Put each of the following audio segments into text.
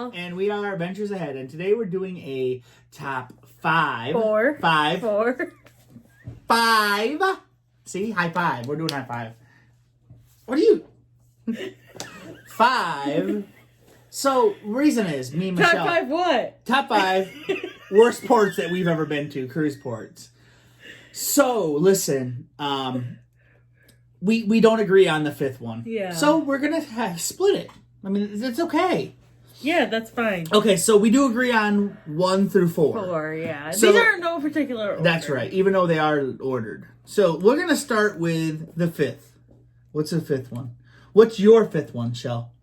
Michelle. And we are Adventures Ahead. And today we're doing a top five. Four. See? High five. We're doing high five. What are you? 5. So, reason is, me and Michelle. Top 5 what? Top 5 worst ports that we've ever been to, cruise ports. So, listen, we don't agree on the 5th one. Yeah. So, we're going to split it. I mean, it's okay. Yeah, that's fine. Okay, so we do agree on 1 through 4. 4, yeah. So, these are in no particular order. That's right, even though they are ordered. So, we're going to start with the 5th. What's the 5th one? What's your 5th one, Shell?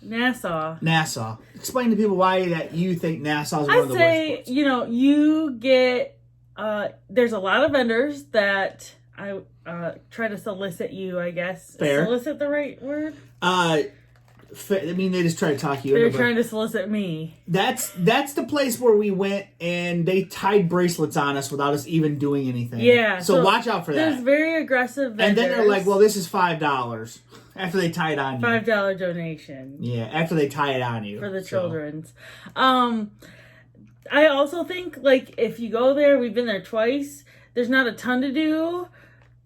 Nassau. Explain to people why that you think Nassau is one of the worst ports. You get, there's a lot of vendors that I try to solicit you, I guess. Fair. Solicit the right word? They just try to talk you They're into it. trying to solicit me. That's the place where we went and they tied bracelets on us without us even doing anything. Yeah. So watch out for that. There's very aggressive vendors. And then they're like, well, this is $5 after they tie it on you. $5 donation. Yeah, after they tie it on you. For the children's. I also think, like, if you go there, we've been there twice, there's not a ton to do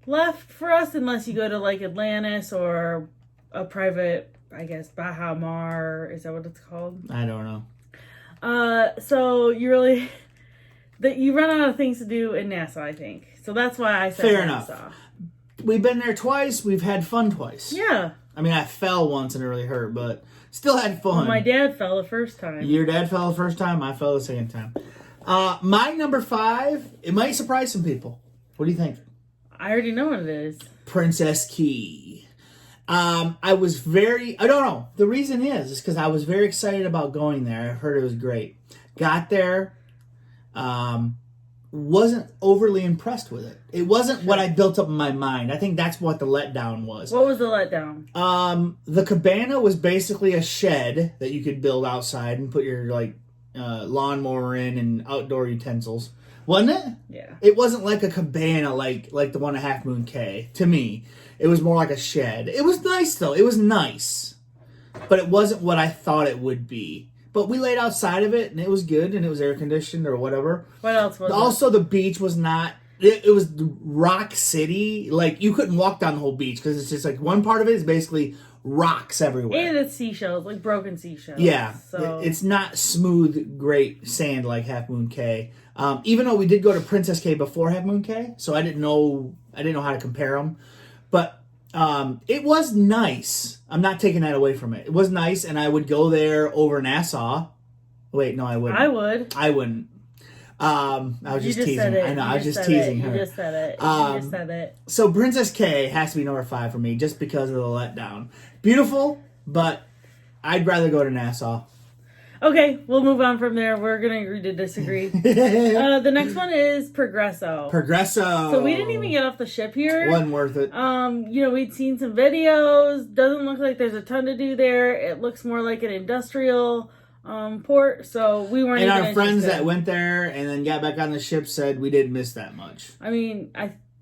left for us unless you go to, like, Atlantis or a private, I guess, Baja Mar. Is that what it's called? I don't know. So you run out of things to do in Nassau, I think. So that's why I said Fair Nassau. enough. We've been there twice. We've had fun twice. Yeah. I mean, I fell once and it really hurt, but still had fun. Well, my dad fell the first time. Your dad fell the first time. I fell the second time. My number 5, it might surprise some people. What do you think? I already know what it is. Princess Key. I don't know. The reason is because I was very excited about going there. I heard it was great. Got there. Wasn't overly impressed with it. It wasn't what I built up in my mind. I think that's what the letdown was. What was the letdown? The cabana was basically a shed that you could build outside and put your lawnmower in and outdoor utensils. Wasn't it? Yeah. It wasn't like a cabana like the one at Half Moon Cay. To me, it was more like a shed. It was nice though. It was nice, but it wasn't what I thought it would be. But we laid outside of it, and it was good, and it was air conditioned or whatever. What else was Also, the beach was not. It was Rock City. Like, you couldn't walk down the whole beach because it's just like one part of it is basically rocks everywhere. And it's seashells, like broken seashells. Yeah. So It's not smooth, great sand like Half Moon Cay. Even though we did go to Princess Cay before Half Moon Cay, so I didn't know how to compare them. But it was nice. I'm not taking that away from it. It was nice, and I would go there over Nassau. Wait, no, I wouldn't. I would. I wouldn't. I was just teasing. Said it. I know. I was just teasing her. You just said it. You just said it. So Princess Cay has to be number 5 for me, just because of the letdown. Beautiful, but I'd rather go to Nassau. Okay, we'll move on from there. We're going to agree to disagree. The next one is Progreso. So we didn't even get off the ship here. Wasn't worth it. We'd seen some videos. Doesn't look like there's a ton to do there. It looks more like an industrial port, so we weren't even our friends that went there and then got back on the ship said we didn't miss that much. I mean,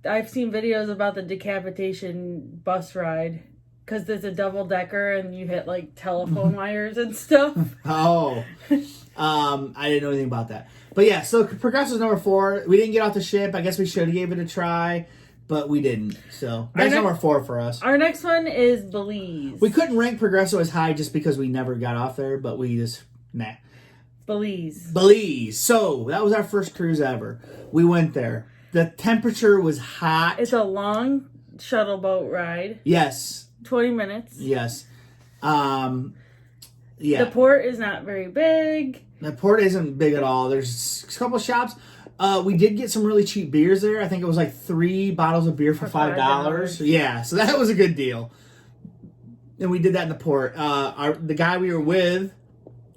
I've seen videos about the decapitation bus ride. Because there's a double-decker and you hit, like, telephone wires and stuff. Oh. I didn't know anything about that. But, yeah, so Progreso's number 4. We didn't get off the ship. I guess we should have gave it a try, but we didn't. So, that's number 4 for us. Our next one is Belize. We couldn't rank Progreso as high just because we never got off there, but we just, nah. Belize. So, that was our first cruise ever. We went there. The temperature was hot. It's a long shuttle boat ride. Yes. 20 minutes. Yes. Yeah. The port is not very big. The port isn't big at all. There's a couple shops. We did get some really cheap beers there. I think it was like 3 bottles of beer for $5. Yeah, so that was a good deal. And we did that in the port. The guy we were with,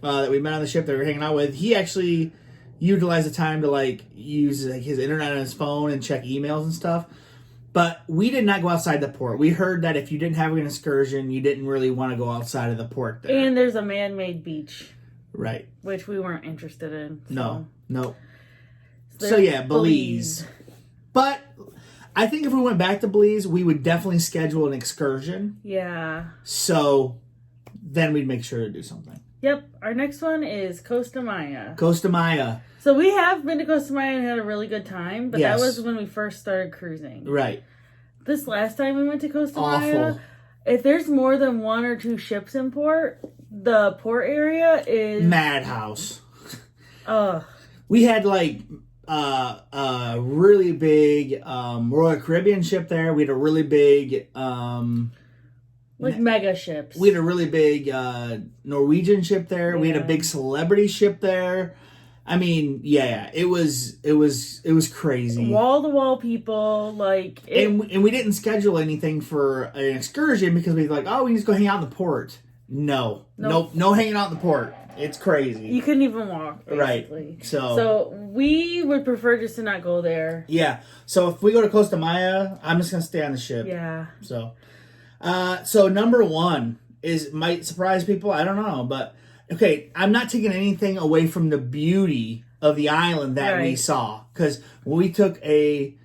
that we met on the ship that we were hanging out with, he actually utilized the time to use his internet on his phone and check emails and stuff. But we did not go outside the port. We heard that if you didn't have an excursion, you didn't really want to go outside of the port there. And there's a man-made beach. Right. Which we weren't interested in. So. No. So yeah, Belize. But I think if we went back to Belize, we would definitely schedule an excursion. Yeah. So then we'd make sure to do something. Yep. Our next one is Costa Maya. Costa Maya. So we have been to Costa Maya and had a really good time, but Yes. that was when we first started cruising. Right. This last time we went to Costa Maya, Awful. if there's more than 1 or 2 ships in port, the port area is Madhouse. Ugh. We had like a really big Royal Caribbean ship there. We had a really big Like mega ships. we had a really big Norwegian ship there. We had a Yeah. big celebrity ship there. I mean, yeah, it was crazy. Wall to wall people, like And we didn't schedule anything for an excursion because we were like, oh, we just go hang out in the port. No, Nope. no hanging out in the port. It's crazy. you couldn't even walk, basically. Right. So we would prefer just to not go there. Yeah. So if we go to Costa Maya, I'm just gonna stay on the ship. Yeah. So, so number 1 might surprise people. I don't know, but okay, I'm not taking anything away from the beauty of the island that we Right. saw because we took a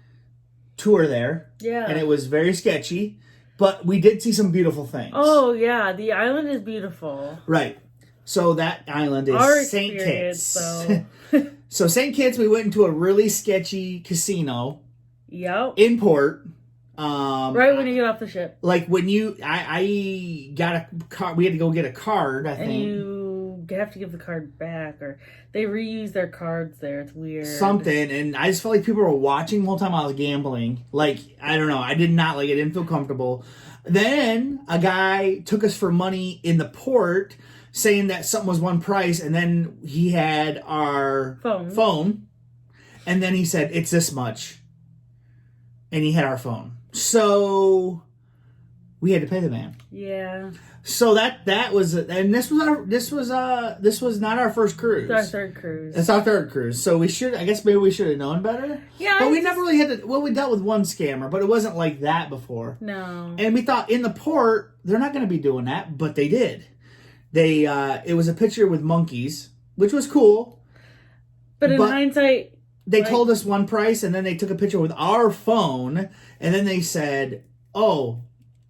tour there, Yeah. and it was very sketchy, but we did see some beautiful things. Oh yeah, the island is beautiful. Right. So that island is Our St. experience, Kitts. though. So St. Kitts, we went into a really sketchy casino Yep. in port. Right when you get off the ship. Like when I got a card, we had to go get a card, I And think. you have to give the card back, or they reuse their cards there. It's weird. Something, and I just felt like people were watching the whole time I was gambling. Like, I don't know, I did not like it, didn't feel comfortable. Then a guy took us for money in the port, saying that something was one price, and then he had our phone, and then he said, it's this much. And he had our phone. So we had to pay the man. Yeah. So that was, and this was not our first cruise. It's our third cruise. It's our third cruise. So I guess maybe we should have known better. Yeah. But we never really had to, we dealt with one scammer, but it wasn't like that before. No. And we thought in the port, they're not going to be doing that, but they did. It was a picture with monkeys, which was cool. But in hindsight, they told us one price, and then they took a picture with our phone, and then they said, oh,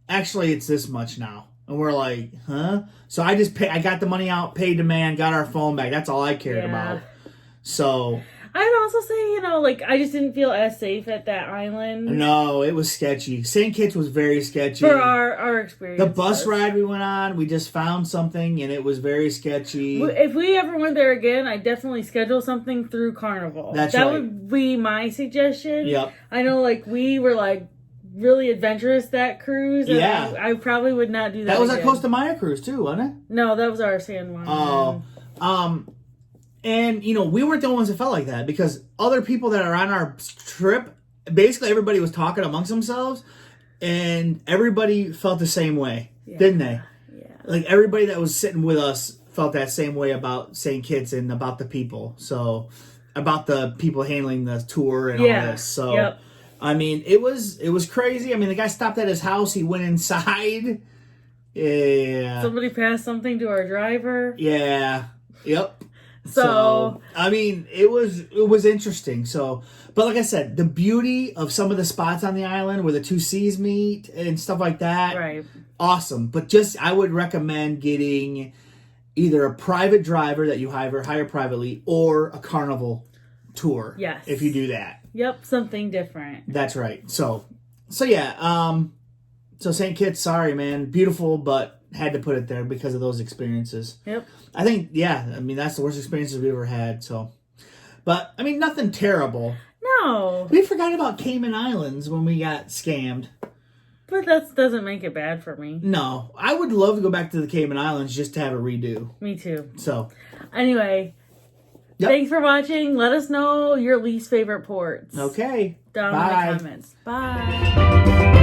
actually it's this much now. And we're like, huh? So I got the money out, paid the man, got our phone back. That's all I cared about. So I'd also say, I just didn't feel as safe at that island. no, it was sketchy. St. Kitts was very sketchy. For our experience. The bus ride we went on, we just found something, and it was very sketchy. If we ever went there again, I'd definitely schedule something through Carnival. That would be my suggestion. Yep. I know, we were, really adventurous that cruise. And Yeah. I probably would not do that That was again. our Costa Maya cruise, too, wasn't it? No, that was our San Juan. Oh. And, we weren't the only ones that felt like that because other people that are on our trip, basically everybody was talking amongst themselves and everybody felt the same way, didn't they? Yeah. Everybody that was sitting with us felt that same way about St. Kitts and about the people. So, about the people handling the tour and all this. So, yep. I mean, it was crazy. I mean, the guy stopped at his house. He went inside. Yeah. Somebody passed something to our driver. Yeah. Yep. So I mean, it was interesting. So, but like I said, the beauty of some of the spots on the island where the two seas meet and stuff like that, right. Awesome. But I would recommend getting either a private driver that you hire privately or a Carnival tour. Yes. If you do that. Yep, something different. That's right. So yeah. So St. Kitts, sorry, man, beautiful, but had to put it there because of those experiences. Yep. I think, that's the worst experiences we ever had. So, but I mean, nothing terrible. No. We forgot about Cayman Islands when we got scammed. But that doesn't make it bad for me. No, I would love to go back to the Cayman Islands just to have a redo. Me too. So, anyway, thanks for watching. Let us know your least favorite ports. Okay. Down Bye. in the comments. Bye.